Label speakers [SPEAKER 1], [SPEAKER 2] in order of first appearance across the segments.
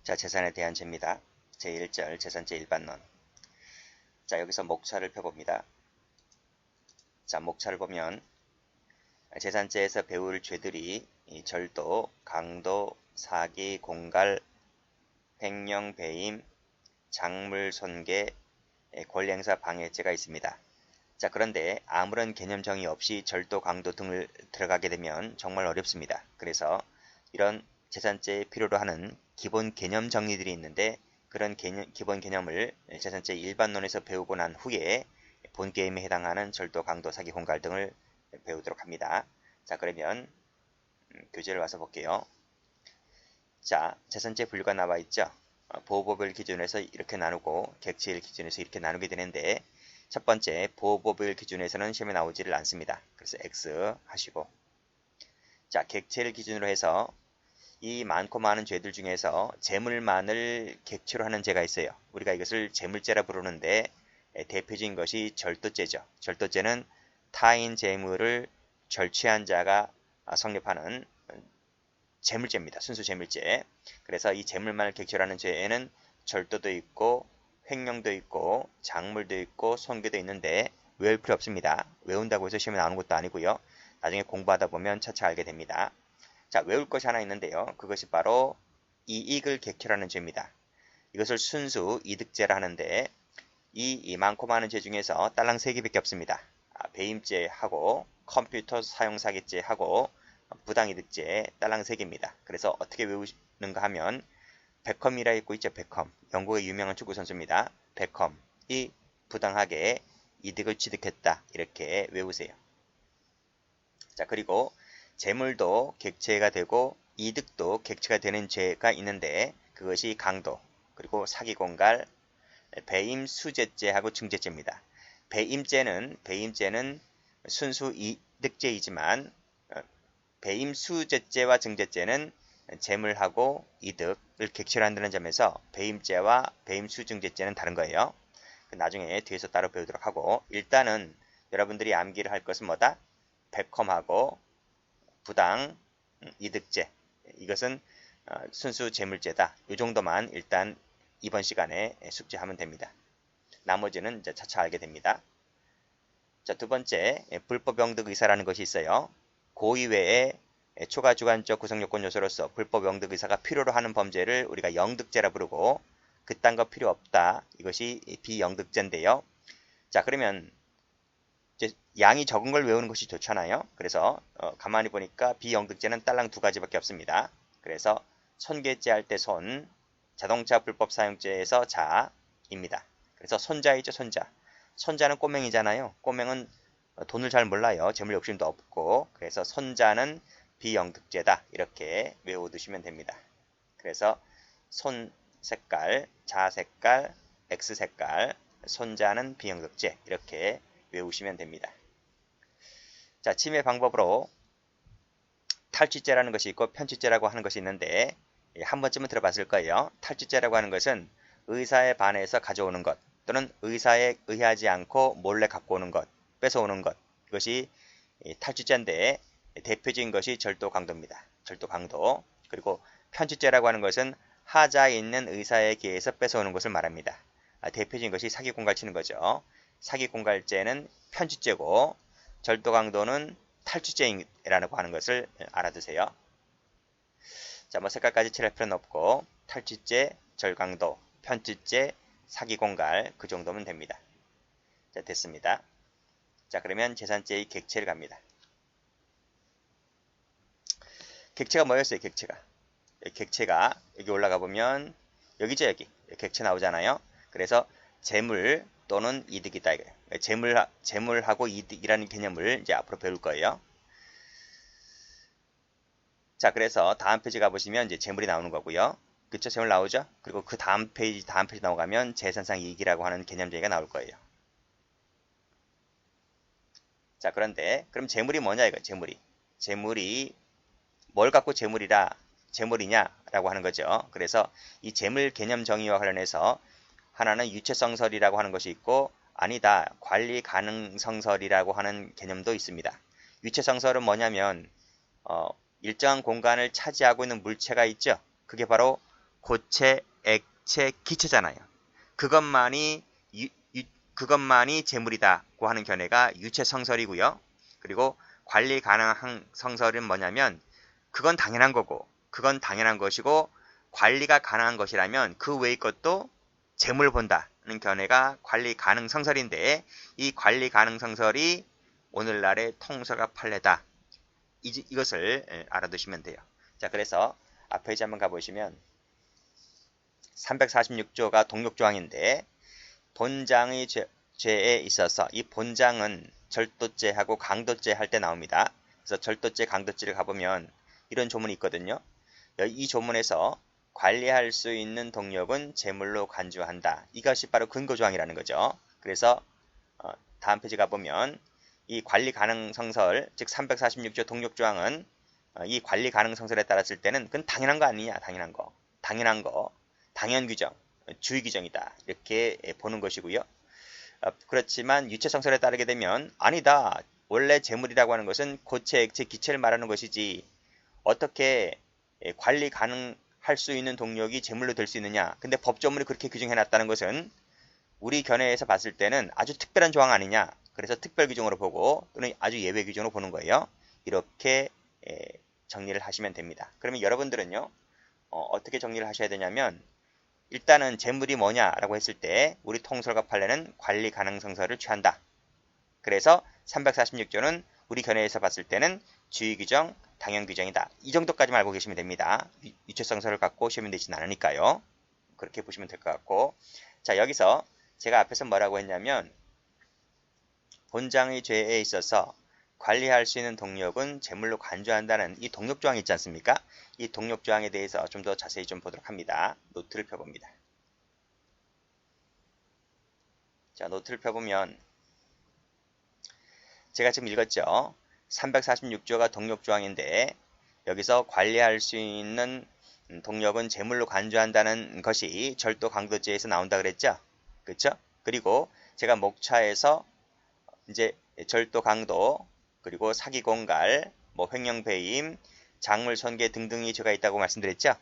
[SPEAKER 1] 자, 재산에 대한 죄입니다. 제1절 재산죄 일반론. 자, 여기서 목차를 펴봅니다. 자, 목차를 보면 재산죄에서 배울 죄들이 절도, 강도, 사기, 공갈, 횡령, 배임, 작물 손괴, 권리행사 방해죄가 있습니다. 자, 그런데 아무런 개념 정의 없이 절도, 강도 등을 들어가게 되면 정말 어렵습니다. 그래서 이런 재산죄에 필요로 하는 기본 개념 정리들이 있는데 그런 기본 개념을 재산죄 일반론에서 배우고 난 후에 본 게임에 해당하는 절도, 강도, 사기, 공갈 등을 배우도록 합니다. 자, 그러면 교재를 와서 볼게요. 자, 재산죄 분류가 나와 있죠. 보호법을 기준에서 이렇게 나누고 객체일 기준에서 이렇게 나누게 되는데 첫 번째 보호법을 기준에서는 시험에 나오지를 않습니다. 그래서 X 하시고, 자, 객체를 기준으로 해서 이 많고 많은 죄들 중에서 재물만을 객체로 하는 죄가 있어요. 우리가 이것을 재물죄라 부르는데 대표적인 것이 절도죄죠. 절도죄는 타인 재물을 절취한 자가 성립하는 재물죄입니다. 순수 재물죄. 그래서 이 재물만을 객체로 하는 죄에는 절도도 있고 횡령도 있고 작물도 있고 손괴도 있는데 외울 필요 없습니다. 외운다고 해서 시험에 나오는 것도 아니고요. 나중에 공부하다 보면 차차 알게 됩니다. 자, 외울 것이 하나 있는데요. 그것이 바로 이익을 객체로 하는 죄입니다. 이것을 순수 이득죄라 하는데 이 많고 많은 죄 중에서 딸랑 3개밖에 없습니다. 배임죄하고 컴퓨터 사용사기죄하고 부당이득죄 딸랑 3개입니다. 그래서 어떻게 외우는가 하면 베컴이라 있고 있죠. 베컴. 영국의 유명한 축구 선수입니다. 베컴이 부당하게 이득을 취득했다. 이렇게 외우세요. 자, 그리고 재물도 객체가 되고 이득도 객체가 되는 죄가 있는데 그것이 강도, 그리고 사기, 공갈, 배임, 수재죄하고 증재죄입니다. 배임죄는 순수 이득죄이지만 배임, 수재죄와 증재죄는 재물하고 이득을 객체로 한다는 점에서 배임죄와 배임, 수, 증재죄는 다른 거예요. 나중에 뒤에서 따로 배우도록 하고 일단은 여러분들이 암기를 할 것은 뭐다? 베컴하고 부당 이득죄, 이것은 순수 재물죄다. 이 정도만 일단 이번 시간에 숙지하면 됩니다. 나머지는 이제 차차 알게 됩니다. 자, 두 번째 불법 영득 의사라는 것이 있어요. 고의 외에 초과 주관적 구성요건 요소로서 불법 영득 의사가 필요로 하는 범죄를 우리가 영득죄라 부르고 그딴 거 필요 없다. 이것이 비영득죄인데요. 자, 그러면 이제 양이 적은 걸 외우는 것이 좋잖아요. 그래서 가만히 보니까 비영득죄는 딸랑 2가지밖에 없습니다. 그래서 손괴죄 할 때 손, 자동차 불법 사용죄에서 자입니다. 그래서 손자이죠, 손자. 손자는 꼬맹이잖아요. 꼬맹은 돈을 잘 몰라요. 재물 욕심도 없고. 그래서 손자는 비영득죄다. 이렇게 외워두시면 됩니다. 그래서 손 색깔, 자 색깔, X 색깔, 손자는 비영득죄 이렇게 외우시면 됩니다. 자, 침해 방법으로 탈취죄라는 것이 있고 편취죄라고 하는 것이 있는데 한 번쯤은 들어봤을 거예요. 탈취죄라고 하는 것은 의사에 반해서 가져오는 것 또는 의사에 의하지 않고 몰래 갖고 오는 것, 뺏어오는 것, 이것이 탈취죄인데 대표적인 것이 절도, 강도입니다. 절도, 강도. 그리고 편취죄라고 하는 것은 하자에 있는 의사에 의해서 뺏어오는 것을 말합니다. 대표적인 것이 사기, 공갈 치는 거죠. 사기, 공갈죄는 편취죄고 절도, 강도는 탈취죄라고 하는 것을 알아두세요. 자, 뭐 색깔까지 칠할 필요는 없고 탈취죄, 절강도, 편취죄, 사기, 공갈 그 정도면 됩니다. 자, 됐습니다. 자, 그러면 재산죄의 객체를 갑니다. 객체가 뭐였어요? 객체가 여기 올라가 보면 여기죠, 여기 객체 나오잖아요. 그래서 재물 또는 이득이다. 재물하고 이득이라는 개념을 이제 앞으로 배울 거예요. 자, 그래서 다음 페이지 가보시면 이제 재물이 나오는 거고요. 그쵸? 재물 나오죠? 그리고 그 다음 페이지 넘어가면 재산상 이익이라고 하는 개념 정의가 나올 거예요. 자, 그런데 그럼 재물이 뭐냐 이거? 재물이 뭘 갖고 재물이냐라고 하는 거죠. 그래서 이 재물 개념 정의와 관련해서 하나는 유체성설이라고 하는 것이 있고 아니다, 관리 가능성설이라고 하는 개념도 있습니다. 유체성설은 뭐냐면 일정한 공간을 차지하고 있는 물체가 있죠. 그게 바로 고체, 액체, 기체잖아요. 그것만이 재물이다고 하는 견해가 유체성설이고요. 그리고 관리 가능한 성설은 뭐냐면 그건 당연한 거고, 그건 당연한 것이고, 관리가 가능한 것이라면 그 외의 것도 재물 본다는 견해가 관리 가능 성설인데, 이 관리 가능 성설이 오늘날의 통설과 판례다. 이것을 알아두시면 돼요. 자, 그래서 앞 페이지 한번 가보시면 346조가 동력조항인데, 본장의 죄에 있어서 이 본장은 절도죄하고 강도죄 할 때 나옵니다. 그래서 절도죄, 강도죄를 가보면 이런 조문이 있거든요. 이 조문에서 관리할 수 있는 동력은 재물로 간주한다. 이것이 바로 근거조항이라는 거죠. 그래서 다음 페이지 가보면 이 관리 가능 성설, 즉 346조 동력조항은 이 관리 가능 성설에 따랐을 때는 그건 당연한 거 아니냐, 당연한 거, 당연 규정, 주의 규정이다. 이렇게 보는 것이고요. 그렇지만 유체성설에 따르게 되면 아니다. 원래 재물이라고 하는 것은 고체, 액체, 기체를 말하는 것이지 어떻게 관리 가능할 수 있는 동력이 재물로 될 수 있느냐. 근데 법조문이 그렇게 규정해놨다는 것은 우리 견해에서 봤을 때는 아주 특별한 조항 아니냐. 그래서 특별 규정으로 보고 또는 아주 예외 규정으로 보는 거예요. 이렇게 정리를 하시면 됩니다. 그러면 여러분들은요. 어떻게 정리를 하셔야 되냐면 일단은 재물이 뭐냐라고 했을 때 우리 통설과 판례는 관리 가능 성설을 취한다. 그래서 346조는 우리 견해에서 봤을 때는 주의 규정, 당연 규정이다. 이 정도까지만 알고 계시면 됩니다. 유체성설을 갖고 시험이 되진 않으니까요. 그렇게 보시면 될 것 같고, 자, 여기서 제가 앞에서 뭐라고 했냐면 본장의 죄에 있어서 관리할 수 있는 동력은 재물로 간주한다는 이 동력조항이 있지 않습니까? 이 동력조항에 대해서 좀 더 자세히 좀 보도록 합니다. 노트를 펴봅니다. 자, 노트를 펴보면 제가 지금 읽었죠. 346조가 동력조항인데 여기서 관리할 수 있는 동력은 재물로 간주한다는 것이 절도 강도죄에서 나온다 그랬죠. 그렇죠? 그리고 제가 목차에서 이제 절도 강도 그리고 사기 공갈, 횡령 배임, 작물 손괴 등등의 죄가 있다고 말씀드렸죠.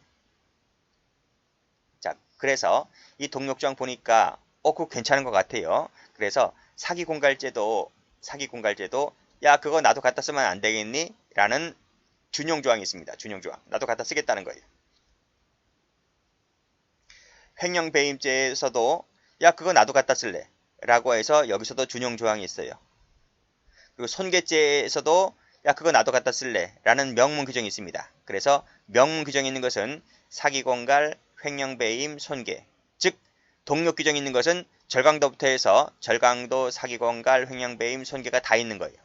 [SPEAKER 1] 자, 그래서 이 동력조항 보니까 그거 괜찮은 것 같아요. 그래서 사기 공갈죄도 야 그거 나도 갖다 쓰면 안 되겠니? 라는 준용 조항이 있습니다. 준용 조항. 나도 갖다 쓰겠다는 거예요. 횡령 배임죄에서도 야 그거 나도 갖다 쓸래 라고 해서 여기서도 준용 조항이 있어요. 그리고 손괴죄에서도 야 그거 나도 갖다 쓸래 라는 명문 규정이 있습니다. 그래서 명문 규정이 있는 것은 사기 공갈, 횡령 배임, 손괴. 즉 동력 규정이 있는 것은 절강도부터 해서 절강도, 사기 공갈, 횡령 배임, 손괴가 다 있는 거예요.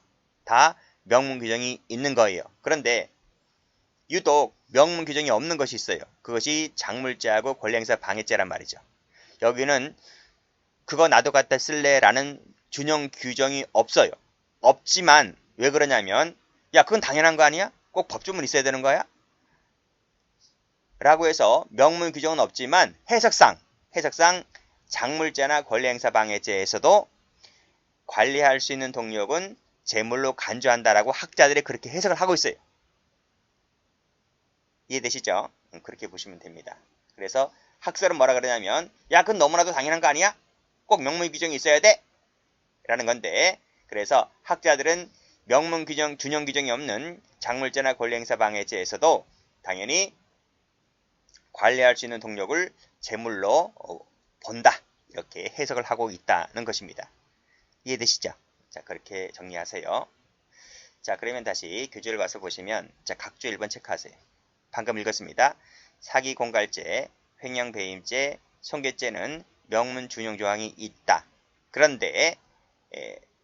[SPEAKER 1] 다 명문 규정이 있는 거예요. 그런데 유독 명문 규정이 없는 것이 있어요. 그것이 작물죄하고 권리행사 방해죄란 말이죠. 여기는 그거 나도 갖다 쓸래 라는 준용 규정이 없어요. 없지만 왜 그러냐면 야 그건 당연한 거 아니야? 꼭 법조문 있어야 되는 거야? 라고 해서 명문 규정은 없지만 해석상 작물죄나 권리행사 방해죄에서도 관리할 수 있는 동력은 재물로 간주한다라고 학자들이 그렇게 해석을 하고 있어요. 이해되시죠? 그렇게 보시면 됩니다. 그래서 학설은 뭐라 그러냐면 야 그건 너무나도 당연한 거 아니야? 꼭 명문 규정이 있어야 돼? 라는 건데 그래서 학자들은 명문 규정, 준용 규정이 없는 작물죄나 권리행사 방해죄에서도 당연히 관리할 수 있는 동력을 재물로 본다. 이렇게 해석을 하고 있다는 것입니다. 이해되시죠? 자, 그렇게 정리하세요. 자, 그러면 다시 교재를 가서 보시면 자, 각주 1번 체크하세요. 방금 읽었습니다. 사기 공갈죄, 횡령 배임죄, 손괴죄는 명문 준용 조항이 있다. 그런데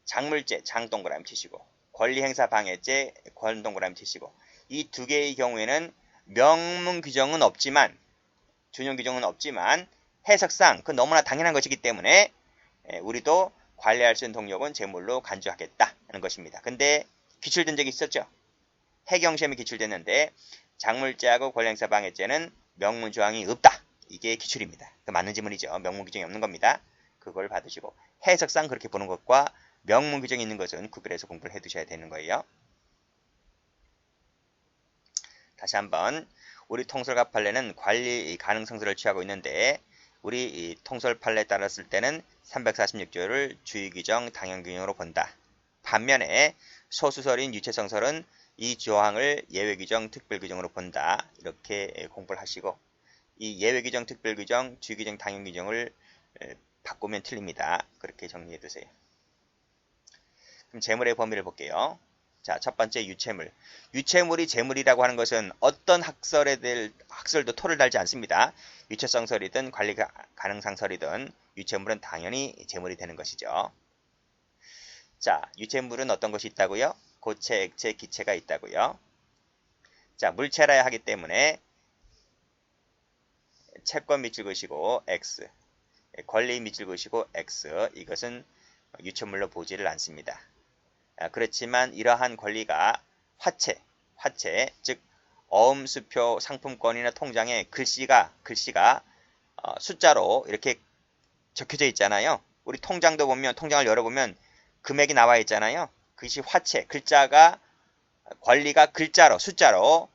[SPEAKER 1] 작물죄, 장 동그라미 치시고 권리행사 방해죄, 권 동그라미 치시고 이 두 개의 경우에는 명문 규정은 없지만 준용 규정은 없지만 해석상 그건 너무나 당연한 것이기 때문에 우리도 관리할 수 있는 동력은 재물로 간주하겠다 하는 것입니다. 근데 기출된 적이 있었죠. 해경시험이 기출됐는데 작물죄하고 권리행사 방해죄는 명문 조항이 없다. 이게 기출입니다. 그 맞는 지문이죠. 명문 규정이 없는 겁니다. 그걸 받으시고 해석상 그렇게 보는 것과 명문 규정이 있는 것은 구별해서 공부를 해두셔야 되는 거예요. 다시 한번 우리 통솔과 판례는 관리 가능성설을 취하고 있는데 우리 이 통솔 판례에 따랐을 때는 346조를 주의규정 당연규정으로 본다. 반면에 소수설인 유체성설은 이 조항을 예외규정 특별규정으로 본다. 이렇게 공부를 하시고 이 예외규정 특별규정 주의규정 당연규정을 바꾸면 틀립니다. 그렇게 정리해 두세요. 그럼 재물의 범위를 볼게요. 자, 첫 번째 유체물. 유체물이 재물이라고 하는 것은 어떤 학설도 토를 달지 않습니다. 유체성설이든 관리 가능상설이든 유체물은 당연히 재물이 되는 것이죠. 자, 유체물은 어떤 것이 있다고요? 고체, 액체, 기체가 있다고요. 자, 물체라야 하기 때문에 채권 밑줄 그으시고 X, 권리 밑줄 그으시고 X, 이것은 유체물로 보지를 않습니다. 그렇지만 이러한 권리가 화체, 즉 어음수표 상품권이나 통장에 글씨가 숫자로 이렇게 적혀져 있잖아요. 우리 통장도 보면 통장을 열어보면 금액이 나와 있잖아요. 그것이 화체, 권리가 글자로 숫자로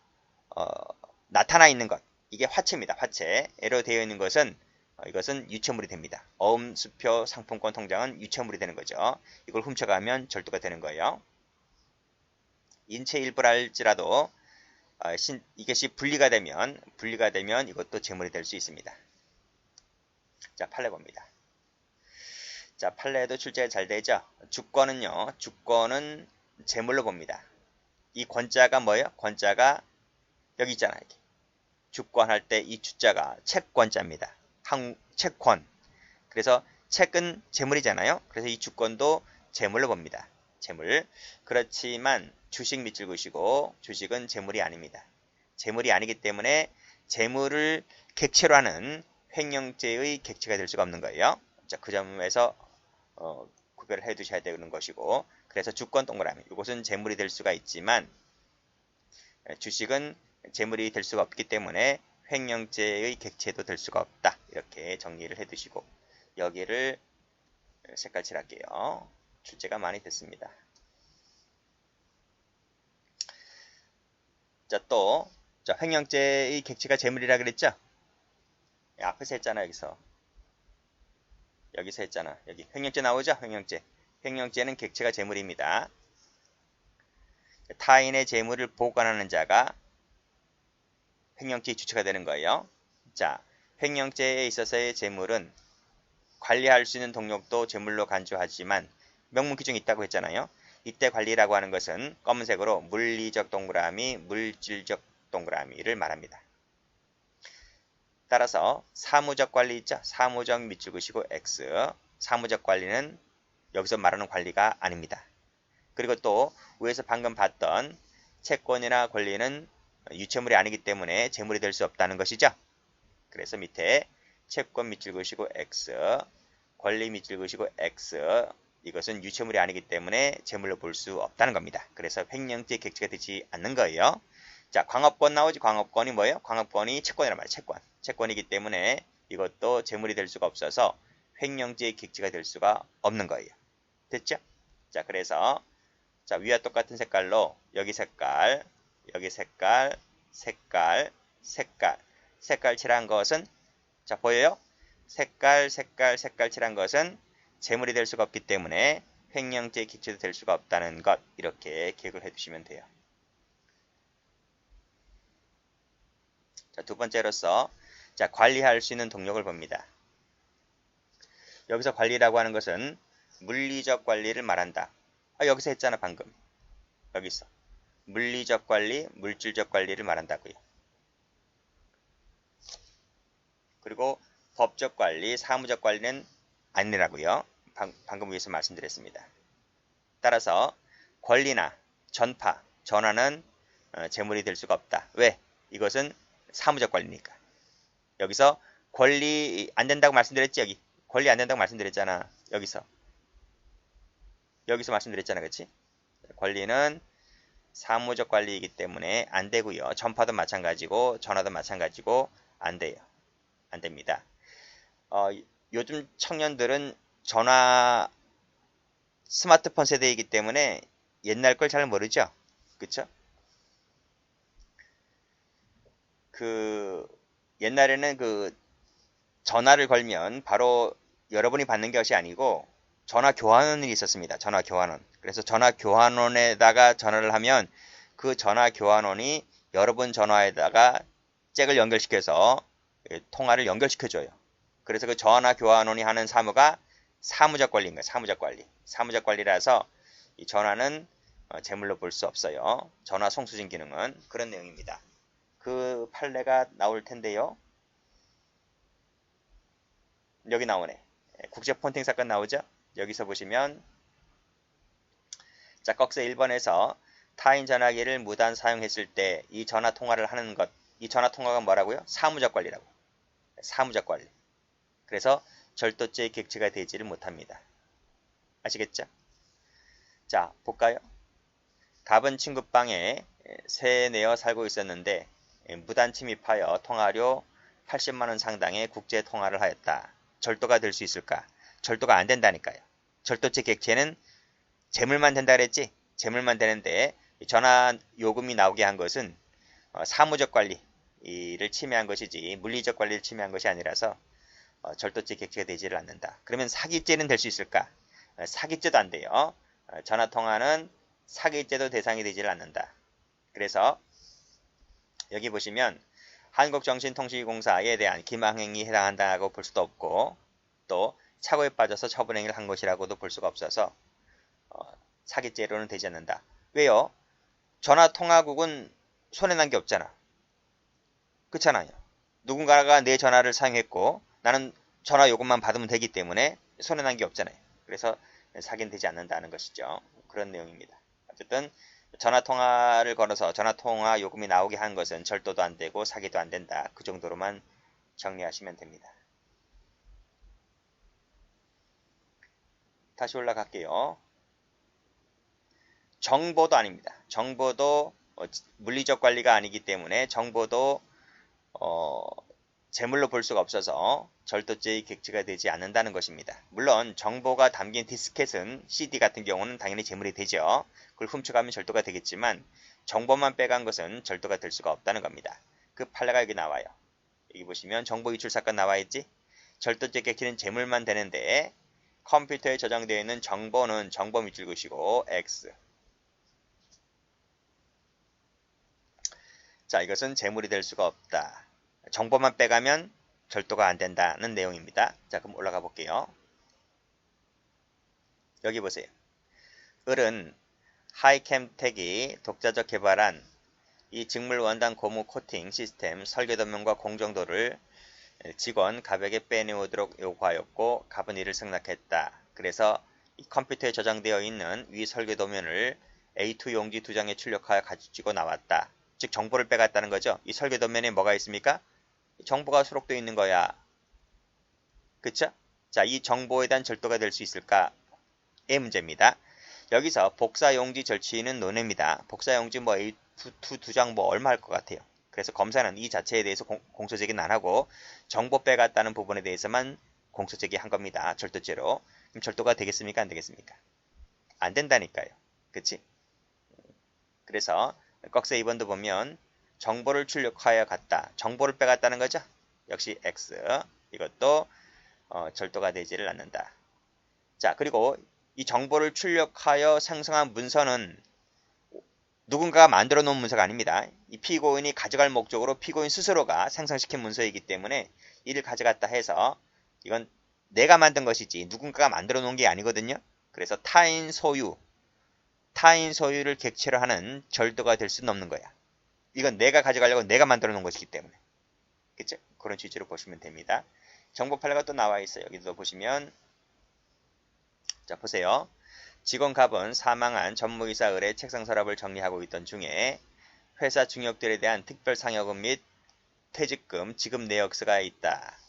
[SPEAKER 1] 나타나 있는 것. 이게 화체입니다. 화체로 되어 있는 것은 이것은 유체물이 됩니다. 어음수표 상품권 통장은 유체물이 되는 거죠. 이걸 훔쳐가면 절도가 되는 거예요. 인체 일부랄지라도 이것이 분리가 되면 이것도 재물이 될 수 있습니다. 자, 판례 봅니다. 자, 판례도 출제가 잘 되죠. 주권은 재물로 봅니다. 이 권자가 뭐예요? 권자가 여기 있잖아요. 주권할 때 이 주자가 채권자입니다. 채권. 그래서 책은 재물이잖아요. 그래서 이 주권도 재물로 봅니다. 재물. 그렇지만 주식 밑줄 그으시고 주식은 재물이 아닙니다. 재물이 아니기 때문에 재물을 객체로 하는 횡령죄의 객체가 될 수가 없는 거예요. 자, 그 점에서 구별을 해 두셔야 되는 것이고, 그래서 주권 동그라미. 이것은 재물이 될 수가 있지만 주식은 재물이 될 수가 없기 때문에 횡령죄의 객체도 될 수가 없다. 이렇게 정리를 해 두시고 여기를 색깔 칠할게요. 출제가 많이 됐습니다. 자, 또 횡령죄의 객체가 재물이라 그랬죠? 앞에서 했잖아. 여기서 했잖아. 여기 횡령죄 나오죠? 횡령죄는 객체가 재물입니다. 타인의 재물을 보관하는 자가 횡령죄의 주체가 되는 거예요. 자, 횡령죄에 있어서의 재물은 관리할 수 있는 동력도 재물로 간주하지만 명문 규정이 있다고 했잖아요. 이때 관리라고 하는 것은 검은색으로 물리적 동그라미, 물질적 동그라미를 말합니다. 따라서 사무적 관리 있죠? 사무적 밑줄 그으시고 X. 사무적 관리는 여기서 말하는 관리가 아닙니다. 그리고 또 위에서 방금 봤던 채권이나 권리는 유체물이 아니기 때문에 재물이 될 수 없다는 것이죠. 그래서 밑에 채권 밑줄 그으시고 X, 권리 밑줄 그으시고 X, 이것은 유체물이 아니기 때문에 재물로 볼 수 없다는 겁니다. 그래서 횡령죄 객체가 되지 않는 거예요. 자, 광업권 나오지. 광업권이 뭐예요? 광업권이 채권이란 말이에요. 채권이기 때문에 이것도 재물이 될 수가 없어서 횡령죄의 객체가 될 수가 없는 거예요. 됐죠? 자, 그래서 자, 위와 똑같은 색깔로 여기 색깔 칠한 것은 자, 보여요? 색깔 칠한 것은 재물이 될 수가 없기 때문에 횡령죄의 객체도 될 수가 없다는 것, 이렇게 기억을 해주시면 돼요. 자, 두 번째로서 자, 관리할 수 있는 동력을 봅니다. 여기서 관리라고 하는 것은 물리적 관리를 말한다. 여기서 했잖아, 방금. 여기서 물리적 관리, 물질적 관리를 말한다고요. 그리고 법적 관리, 사무적 관리는 아니라고요. 방금 위에서 말씀드렸습니다. 따라서 권리나 전화는 재물이 될 수가 없다. 왜? 이것은 사무적 관리니까. 여기서 권리 안 된다고 말씀드렸지? 여기 권리 안 된다고 말씀드렸잖아. 여기서 말씀드렸잖아. 그렇지? 권리는 사무적 관리이기 때문에 안 되고요. 전파도 마찬가지고 전화도 마찬가지고 안 돼요. 안 됩니다. 요즘 청년들은 전화 스마트폰 세대이기 때문에 옛날 걸 잘 모르죠. 그쵸? 그 옛날에는 그 전화를 걸면 바로 여러분이 받는 것이 아니고 전화 교환원이 있었습니다. 전화 교환원. 그래서 전화 교환원에다가 전화를 하면 그 전화 교환원이 여러분 전화에다가 잭을 연결시켜서 통화를 연결시켜줘요. 그래서 그 전화 교환원이 하는 사무가 사무적 관리인 거예요. 사무적 관리. 사무적 관리라서 이 전화는 제물로 볼 수 없어요. 전화 송수신 기능은 그런 내용입니다. 그 판례가 나올 텐데요. 여기 나오네. 국제 폰팅 사건 나오죠? 여기서 보시면 자, 꺽쇠 1번에서 타인 전화기를 무단 사용했을 때 이 전화 통화를 하는 것, 이 전화 통화가 뭐라고요? 사무적 관리라고. 사무적 관리. 그래서 절도죄의 객체가 되지를 못합니다. 아시겠죠? 자, 볼까요? 갑은 친구방에 새 내어 살고 있었는데 무단 침입하여 통화료 80만원 상당의 국제 통화를 하였다. 절도가 될 수 있을까? 절도가 안 된다니까요. 절도죄 객체는 재물만 된다 그랬지? 재물만 되는데 전화 요금이 나오게 한 것은 사무적 관리를 침해한 것이지 물리적 관리를 침해한 것이 아니라서 절도죄 객체가 되지를 않는다. 그러면 사기죄는 될 수 있을까? 사기죄도 안 돼요. 전화통화는 사기죄도 대상이 되지를 않는다. 그래서 여기 보시면 한국정신통신공사에 대한 기망행위에 해당한다고 볼 수도 없고 또 착오에 빠져서 처분행위를 한 것이라고도 볼 수가 없어서 사기죄로는 되지 않는다. 왜요? 전화통화국은 손해난 게 없잖아. 그렇잖아요. 누군가가 내 전화를 사용했고 나는 전화 요금만 받으면 되기 때문에 손해난 게 없잖아요. 그래서 사기는 되지 않는다는 것이죠. 그런 내용입니다. 어쨌든 전화통화를 걸어서 전화통화 요금이 나오게 한 것은 절도도 안 되고 사기도 안 된다. 그 정도로만 정리하시면 됩니다. 다시 올라갈게요. 정보도 아닙니다. 정보도 물리적 관리가 아니기 때문에 정보도 제물로 볼 수가 없어서 절도죄의 객체가 되지 않는다는 것입니다. 물론 정보가 담긴 디스켓은 CD 같은 경우는 당연히 제물이 되죠. 그걸 훔쳐가면 절도가 되겠지만 정보만 빼간 것은 절도가 될 수가 없다는 겁니다. 그 판례가 여기 나와요. 여기 보시면 정보 유출 사건 나와 있지? 절도죄 객체는 제물만 되는데 컴퓨터에 저장되어 있는 정보는 정보 유출것이고 X. 자, 이것은 제물이 될 수가 없다. 정보만 빼가면 절도가 안 된다는 내용입니다. 자, 그럼 올라가 볼게요. 여기 보세요. 을은 하이캠텍이 독자적 개발한 이 직물 원단 고무 코팅 시스템 설계도면과 공정도를 직원 갑에게 빼내오도록 요구하였고 갑은 이를 승낙했다. 그래서 이 컴퓨터에 저장되어 있는 위 설계도면을 A2 용지 2장에 출력하여 가지고 나왔다. 즉 정보를 빼갔다는 거죠. 이 설계도면에 뭐가 있습니까? 정보가 수록되어 있는 거야. 그쵸? 자, 이 정보에 대한 절도가 될 수 있을까의 문제입니다. 여기서 복사용지 절취는 논외입니다. 복사용지 뭐 A2 2장 뭐 얼마 할 것 같아요. 그래서 검사는 이 자체에 대해서 공소 제기는 안 하고 정보 빼갔다는 부분에 대해서만 공소 제기한 겁니다. 절도죄로. 그럼 절도가 되겠습니까? 안 되겠습니까? 안 된다니까요. 그치? 그래서 꺽쇠 2번도 보면 정보를 출력하여 갔다. 정보를 빼갔다는 거죠. 역시 X. 이것도 절도가 되지를 않는다. 자, 그리고 이 정보를 출력하여 생성한 문서는 누군가가 만들어 놓은 문서가 아닙니다. 이 피고인이 가져갈 목적으로 피고인 스스로가 생성시킨 문서이기 때문에 이를 가져갔다 해서 이건 내가 만든 것이지 누군가가 만들어 놓은 게 아니거든요. 그래서 타인 소유를 객체로 하는 절도가 될 수는 없는 거야. 이건 내가 가져가려고 내가 만들어 놓은 것이기 때문에. 그쵸? 그런 취지로 보시면 됩니다. 정보 판례가 또 나와 있어요. 여기도 보시면 자, 보세요. 직원 갑은 사망한 전무이사 을의 책상 서랍을 정리하고 있던 중에 회사 중역들에 대한 특별 상여금 및 퇴직금 지급 내역서가 있다.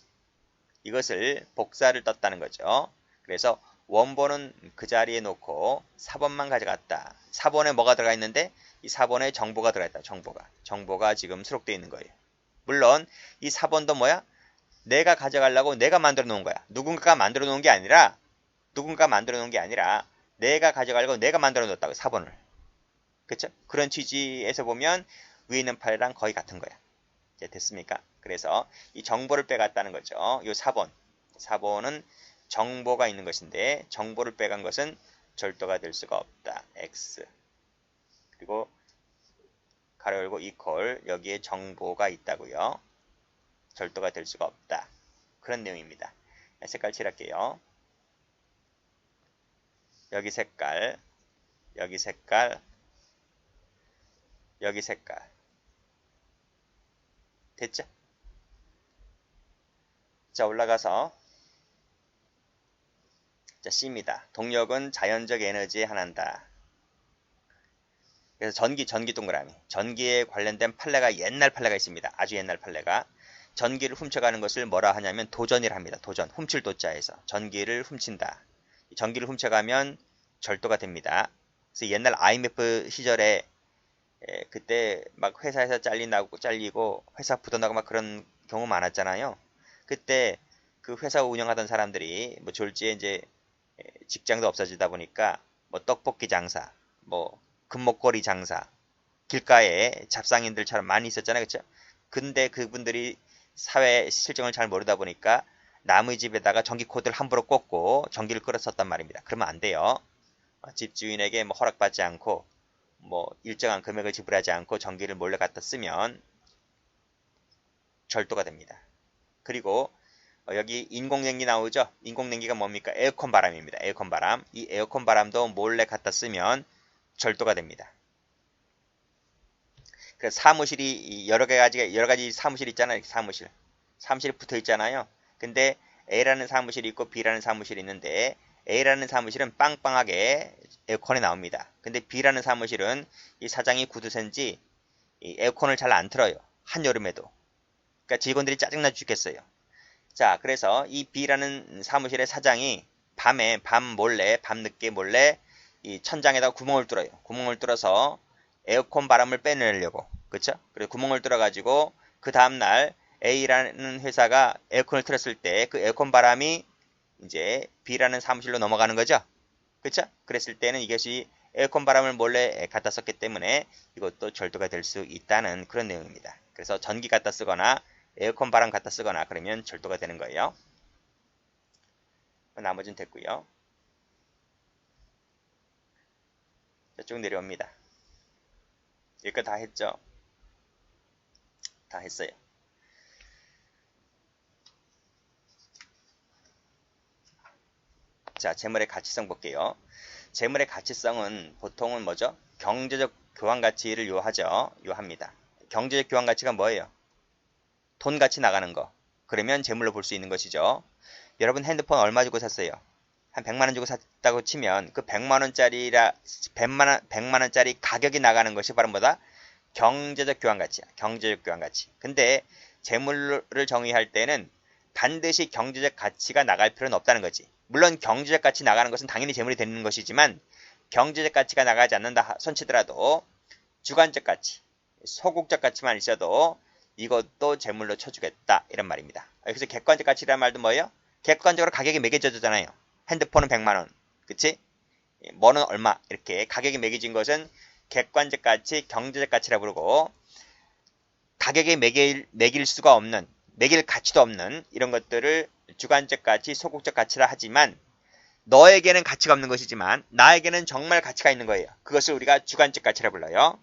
[SPEAKER 1] 이것을 복사를 떴다는 거죠. 그래서 원본은 그 자리에 놓고 사본만 가져갔다. 사본에 뭐가 들어가 있는데 이 사본에 정보가 들어가 있다. 정보가 지금 수록되어 있는 거예요. 물론 이 사본도 뭐야? 내가 가져가려고 내가 만들어 놓은 거야. 누군가가 만들어 놓은 게 아니라 내가 가져가려고 내가 만들어 놓았다고 사본을. 그쵸? 그런 취지에서 보면 위에 있는 판례랑 거의 같은 거야. 이제 됐습니까? 그래서 이 정보를 빼갔다는 거죠. 요 4번. 4번은 정보가 있는 것인데 정보를 빼간 것은 절도가 될 수가 없다. X. 그리고 가로 열고 이퀄 여기에 정보가 있다고요. 절도가 될 수가 없다. 그런 내용입니다. 색깔 칠할게요. 여기 색깔, 여기 색깔, 여기 색깔. 됐죠? 자, 올라가서 자, C입니다. 동력은 자연적 에너지에 한한다. 그래서 전기 동그라미. 전기에 관련된 판례가 옛날 판례가 있습니다. 아주 옛날 판례가. 전기를 훔쳐가는 것을 뭐라 하냐면 도전이라 합니다. 도전. 훔칠 도자에서. 전기를 훔친다. 전기를 훔쳐가면 절도가 됩니다. 그래서 옛날 IMF 시절에 그때 막 회사에서 잘리고 회사 부도나고 막 그런 경우 많았잖아요. 그때 그 회사 운영하던 사람들이 뭐 졸지에 이제 직장도 없어지다 보니까 뭐 떡볶이 장사, 뭐 금목걸이 장사, 길가에 잡상인들처럼 많이 있었잖아요. 그렇죠? 근데 그분들이 사회 실정을 잘 모르다 보니까 남의 집에다가 전기 코드를 함부로 꽂고 전기를 끌었었단 말입니다. 그러면 안 돼요. 집주인에게 뭐 허락받지 않고 뭐 일정한 금액을 지불하지 않고 전기를 몰래 갖다 쓰면 절도가 됩니다. 그리고 여기 인공냉기 나오죠? 인공냉기가 뭡니까? 에어컨 바람입니다. 에어컨 바람. 이 에어컨 바람도 몰래 갖다 쓰면 절도가 됩니다. 그래서 사무실이 여러 가지 사무실 있잖아요. 사무실이 붙어 있잖아요. 근데 A라는 사무실이 있고 B라는 사무실이 있는데 A라는 사무실은 빵빵하게 에어컨이 나옵니다. 근데 B라는 사무실은 이 사장이 구두쇠인지 에어컨을 잘 안 틀어요. 한여름에도. 그러니까 직원들이 짜증나 죽겠어요. 자, 그래서 이 B라는 사무실의 사장이 밤 늦게 몰래 이 천장에다 구멍을 뚫어요. 구멍을 뚫어서 에어컨 바람을 빼내려고. 그쵸? 그래서 구멍을 뚫어가지고 그 다음날 A라는 회사가 에어컨을 틀었을 때 그 에어컨 바람이 이제 B라는 사무실로 넘어가는 거죠. 그쵸? 그랬을 때는 이것이 에어컨 바람을 몰래 갖다 썼기 때문에 이것도 절도가 될 수 있다는 그런 내용입니다. 그래서 전기 갖다 쓰거나 에어컨 바람 갖다 쓰거나 그러면 절도가 되는 거예요. 나머지는 됐고요. 쭉 내려옵니다. 여기까지 다 했죠? 다 했어요. 자, 재물의 가치성 볼게요. 재물의 가치성은 보통은 뭐죠? 경제적 교환 가치를 요합니다. 경제적 교환 가치가 뭐예요? 돈 같이 나가는 거. 그러면 재물로 볼 수 있는 것이죠. 여러분 핸드폰 얼마 주고 샀어요? 한 100만 원 주고 샀다고 치면 그 100만 원짜리 가격이 나가는 것이 바로 뭐다? 경제적 교환 가치야. 경제적 교환 가치. 근데 재물을 정의할 때는 반드시 경제적 가치가 나갈 필요는 없다는 거지. 물론 경제적 가치 나가는 것은 당연히 재물이 되는 것이지만 경제적 가치가 나가지 않는다 손치더라도 주관적 가치, 소극적 가치만 있어도 이것도 재물로 쳐주겠다 이런 말입니다. 그래서 객관적 가치라는 말도 뭐예요? 객관적으로 가격이 매겨져잖아요. 핸드폰은 100만 원, 그치? 뭐는 얼마 이렇게 가격이 매겨진 것은 객관적 가치, 경제적 가치라고 부르고 가격에 매길 수가 없는, 매길 가치도 없는 이런 것들을 주관적 가치, 소극적 가치라 하지만 너에게는 가치가 없는 것이지만 나에게는 정말 가치가 있는 거예요. 그것을 우리가 주관적 가치라 불러요.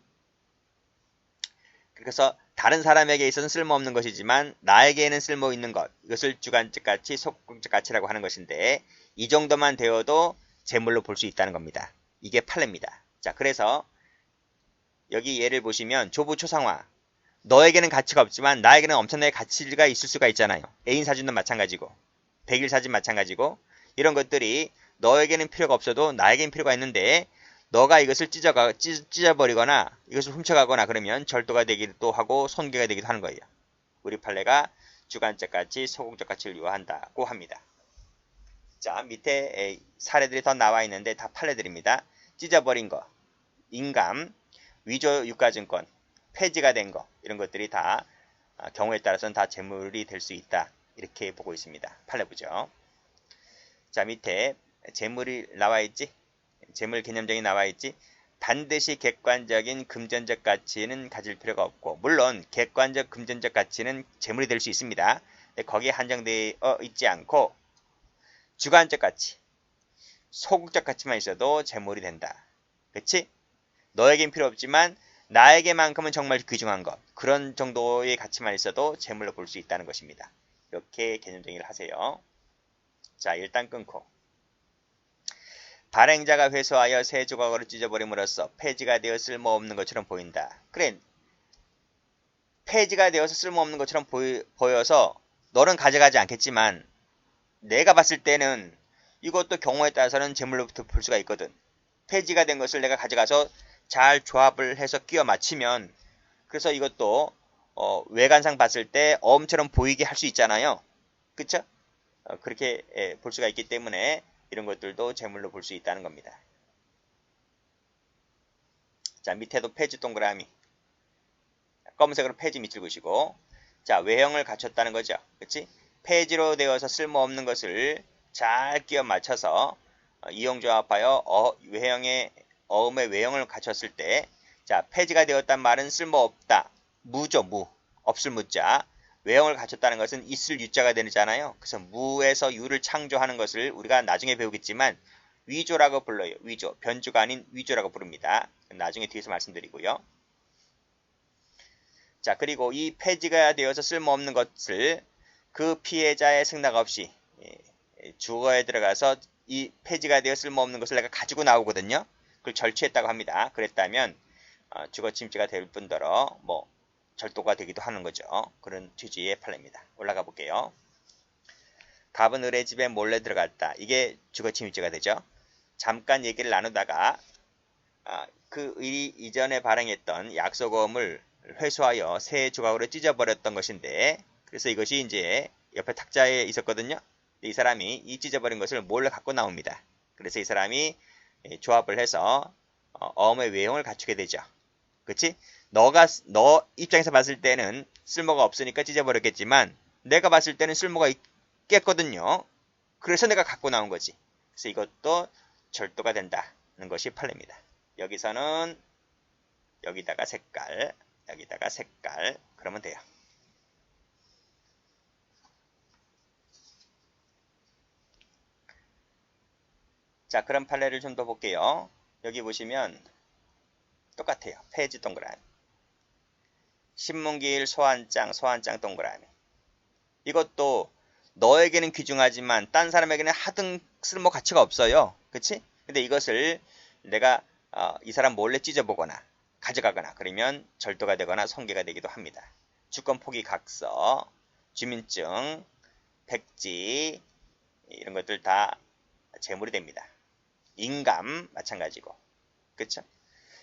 [SPEAKER 1] 그래서 다른 사람에게 있어서는 쓸모없는 것이지만 나에게는 쓸모 있는 것, 이것을 주관적 가치, 소극적 가치라고 하는 것인데 이 정도만 되어도 재물로 볼 수 있다는 겁니다. 이게 판례입니다. 자, 그래서 여기 예를 보시면 조부초상화. 너에게는 가치가 없지만 나에게는 엄청나게 가치가 있을 수가 있잖아요. 애인 사진도 마찬가지고 백일 사진 마찬가지고 이런 것들이 너에게는 필요가 없어도 나에게는 필요가 있는데 너가 이것을 찢어버리거나 이것을 훔쳐가거나 그러면 절도가 되기도 하고 손괴가 되기도 하는 거예요. 우리 판례가 주관적 가치, 소극적 가치를 요한다고 합니다. 자, 밑에 사례들이 더 나와 있는데 다 판례들입니다. 찢어버린 거, 인감, 위조 유가증권, 폐지가 된 거 이런 것들이 다 경우에 따라서는 다 재물이 될 수 있다. 이렇게 보고 있습니다. 판례부죠. 자, 밑에 재물이 나와 있지? 재물 개념적이 나와 있지? 반드시 객관적인 금전적 가치는 가질 필요가 없고, 물론 객관적 금전적 가치는 재물이 될 수 있습니다. 근데 거기에 한정되어 있지 않고 주관적 가치, 소극적 가치만 있어도 재물이 된다. 그치? 너에겐 필요 없지만 나에게만큼은 정말 귀중한 것, 그런 정도의 가치만 있어도 재물로 볼 수 있다는 것입니다. 이렇게 개념 정의를 하세요. 자, 일단 끊고, 발행자가 회수하여 새 조각으로 찢어버림으로써 폐지가 되어 쓸모없는 것처럼 보인다. 그래, 폐지가 되어서 쓸모없는 것처럼 보여서 너는 가져가지 않겠지만 내가 봤을 때는 이것도 경우에 따라서는 재물로부터 볼 수가 있거든. 폐지가 된 것을 내가 가져가서 잘 조합을 해서 끼워 맞추면, 그래서 이것도 외관상 봤을 때 어음처럼 보이게 할 수 있잖아요. 그쵸? 그렇게 볼 수가 있기 때문에 이런 것들도 재물로 볼 수 있다는 겁니다. 자, 밑에도 폐지 동그라미, 검은색으로 폐지 밑줄 그시고, 자, 외형을 갖췄다는 거죠. 그치? 폐지로 되어서 쓸모없는 것을 잘 끼워 맞춰서 이용조합하여 어음의 외형을 갖췄을 때, 자, 폐지가 되었단 말은 쓸모없다. 무죠, 무. 없을 무자. 외형을 갖췄다는 것은 있을 유자가 되잖아요. 그래서 무에서 유를 창조하는 것을 우리가 나중에 배우겠지만 위조라고 불러요. 위조. 변주가 아닌 위조라고 부릅니다. 나중에 뒤에서 말씀드리고요. 자, 그리고 이 폐지가 되어서 쓸모없는 것을 그 피해자의 승낙 없이 주거에 들어가서 이 폐지가 되어 쓸모없는 것을 내가 가지고 나오거든요. 그걸 절취했다고 합니다. 그랬다면 주거 침지가 될 뿐더러 절도가 되기도 하는 거죠. 그런 취지의 판례입니다. 올라가 볼게요. 갑은 을의 집에 몰래 들어갔다. 이게 주거 침입죄가 되죠. 잠깐 얘기를 나누다가 그 을이 이전에 발행했던 약속어음을 회수하여 새 조각으로 찢어버렸던 것인데, 그래서 이것이 이제 옆에 탁자에 있었거든요. 이 사람이 이 찢어버린 것을 몰래 갖고 나옵니다. 그래서 이 사람이 조합을 해서 어음의 외형을 갖추게 되죠. 그치? 너 입장에서 봤을 때는 쓸모가 없으니까 찢어버렸겠지만 내가 봤을 때는 쓸모가 있겠거든요. 그래서 내가 갖고 나온 거지. 그래서 이것도 절도가 된다는 것이 판례입니다. 여기서는 여기다가 색깔, 여기다가 색깔, 그러면 돼요. 자, 그럼 판례를 좀 더 볼게요. 여기 보시면 똑같아요. 폐지 동그라미, 신문기일 소환장, 소환장 동그라미. 이것도 너에게는 귀중하지만 딴 사람에게는 하등 쓸모 가치가 없어요. 그치? 근데 이것을 내가 이 사람 몰래 찢어보거나 가져가거나 그러면 절도가 되거나 성계가 되기도 합니다. 주권 포기 각서, 주민증, 백지, 이런 것들 다 재물이 됩니다. 인감 마찬가지고. 그쵸?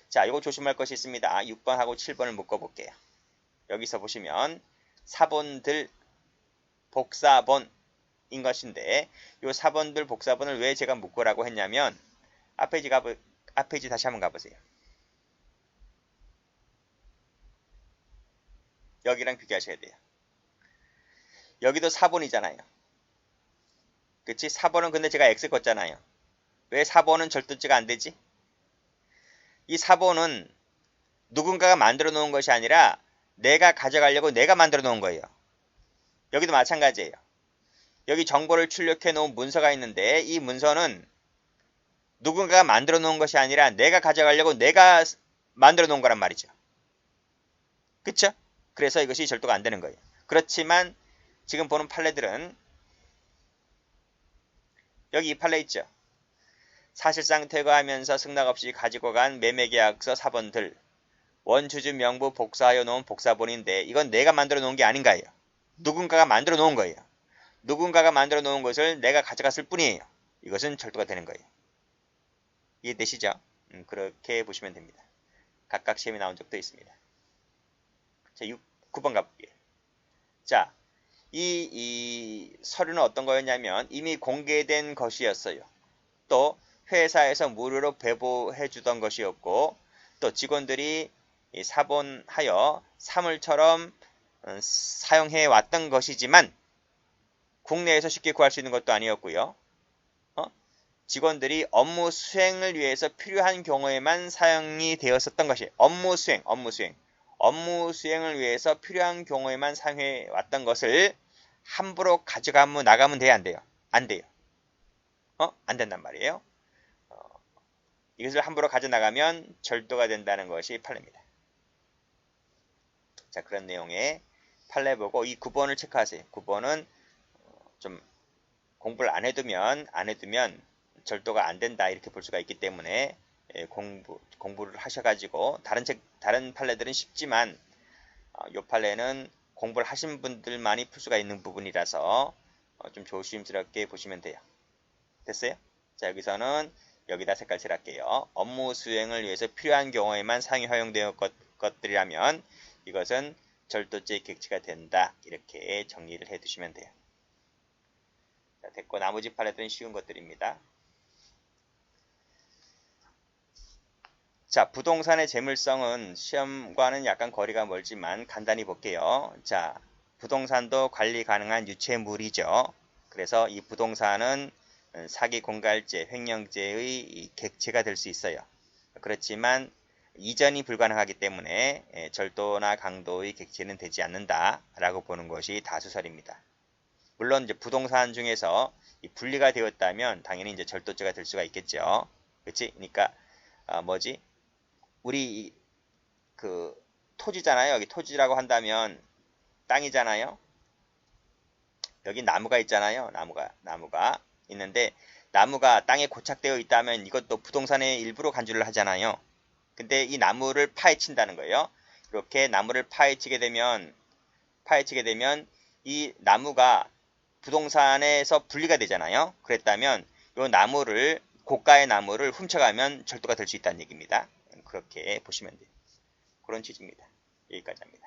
[SPEAKER 1] 자, 이거 조심할 것이 있습니다. 6번하고 7번을 묶어볼게요. 여기서 보시면 사본들 복사본인 것인데, 이 사본들 복사본을 왜 제가 묶으라고 했냐면, 앞페이지 다시 한번 가보세요. 여기랑 비교하셔야 돼요. 여기도 사본이잖아요. 그치? 사본은 근데 제가 X 껐잖아요. 왜 사본은 절도죄가 안 되지? 이 사본은 누군가가 만들어 놓은 것이 아니라 내가 가져가려고 내가 만들어 놓은 거예요. 여기도 마찬가지예요. 여기 정보를 출력해 놓은 문서가 있는데 이 문서는 누군가가 만들어 놓은 것이 아니라 내가 가져가려고 내가 만들어 놓은 거란 말이죠. 그쵸? 그래서 이것이 절도가 안 되는 거예요. 그렇지만 지금 보는 판례들은 여기 이 판례 있죠. 사실상 퇴거하면서 승낙 없이 가지고 간 매매계약서 사본들, 원주주 명부 복사하여 놓은 복사본인데 이건 내가 만들어 놓은 게 아닌가요? 누군가가 만들어 놓은 거예요. 누군가가 만들어 놓은 것을 내가 가져갔을 뿐이에요. 이것은 절도가 되는 거예요. 이해되시죠? 그렇게 보시면 됩니다. 각각 시험에 나온 적도 있습니다. 자, 9번 가볼게요. 자, 이 서류는 어떤 거였냐면 이미 공개된 것이었어요. 또 회사에서 무료로 배부해 주던 것이었고, 또 직원들이 사본하여 사물처럼 사용해 왔던 것이지만 국내에서 쉽게 구할 수 있는 것도 아니었고요. 직원들이 업무 수행을 위해서 필요한 경우에만 사용이 되었었던 것이 업무 수행을 위해서 필요한 경우에만 사용해 왔던 것을 함부로 가져가면 나가면 돼요, 안 돼요? 안 돼요. 안 된단 말이에요. 이것을 함부로 가져나가면 절도가 된다는 것이 판례입니다. 자, 그런 내용의 판례 보고 이 9번을 체크하세요. 9번은 좀 공부를 안 해두면 절도가 안 된다 이렇게 볼 수가 있기 때문에 공부를 하셔가지고 다른 판례들은 쉽지만 이 판례는 공부를 하신 분들만이 풀 수가 있는 부분이라서 좀 조심스럽게 보시면 돼요. 됐어요? 자, 여기서는 여기다 색깔 칠할게요. 업무 수행을 위해서 필요한 경우에만 사용이 허용되는 것들이라면 이것은 절도죄의 객체가 된다. 이렇게 정리를 해 두시면 돼요. 자, 됐고 나머지 판례들은 쉬운 것들입니다. 자, 부동산의 재물성은 시험과는 약간 거리가 멀지만 간단히 볼게요. 자, 부동산도 관리 가능한 유체물이죠. 그래서 이 부동산은 사기 공갈죄, 횡령죄의 객체가 될 수 있어요. 그렇지만 이전이 불가능하기 때문에 절도나 강도의 객체는 되지 않는다라고 보는 것이 다수설입니다. 물론 이제 부동산 중에서 분리가 되었다면 당연히 이제 절도죄가 될 수가 있겠죠. 그렇지? 그러니까 우리 그 토지잖아요. 여기 토지라고 한다면 땅이잖아요. 여기 나무가 있잖아요. 나무가 있는데 나무가 땅에 고착되어 있다면 이것도 부동산의 일부로 간주를 하잖아요. 근데 이 나무를 파헤친다는 거예요. 이렇게 나무를 파헤치게 되면 이 나무가 부동산에서 분리가 되잖아요. 그랬다면 이 나무를 고가의 나무를 훔쳐가면 절도가 될 수 있다는 얘기입니다. 그렇게 보시면 돼요. 그런 취지입니다. 여기까지 합니다.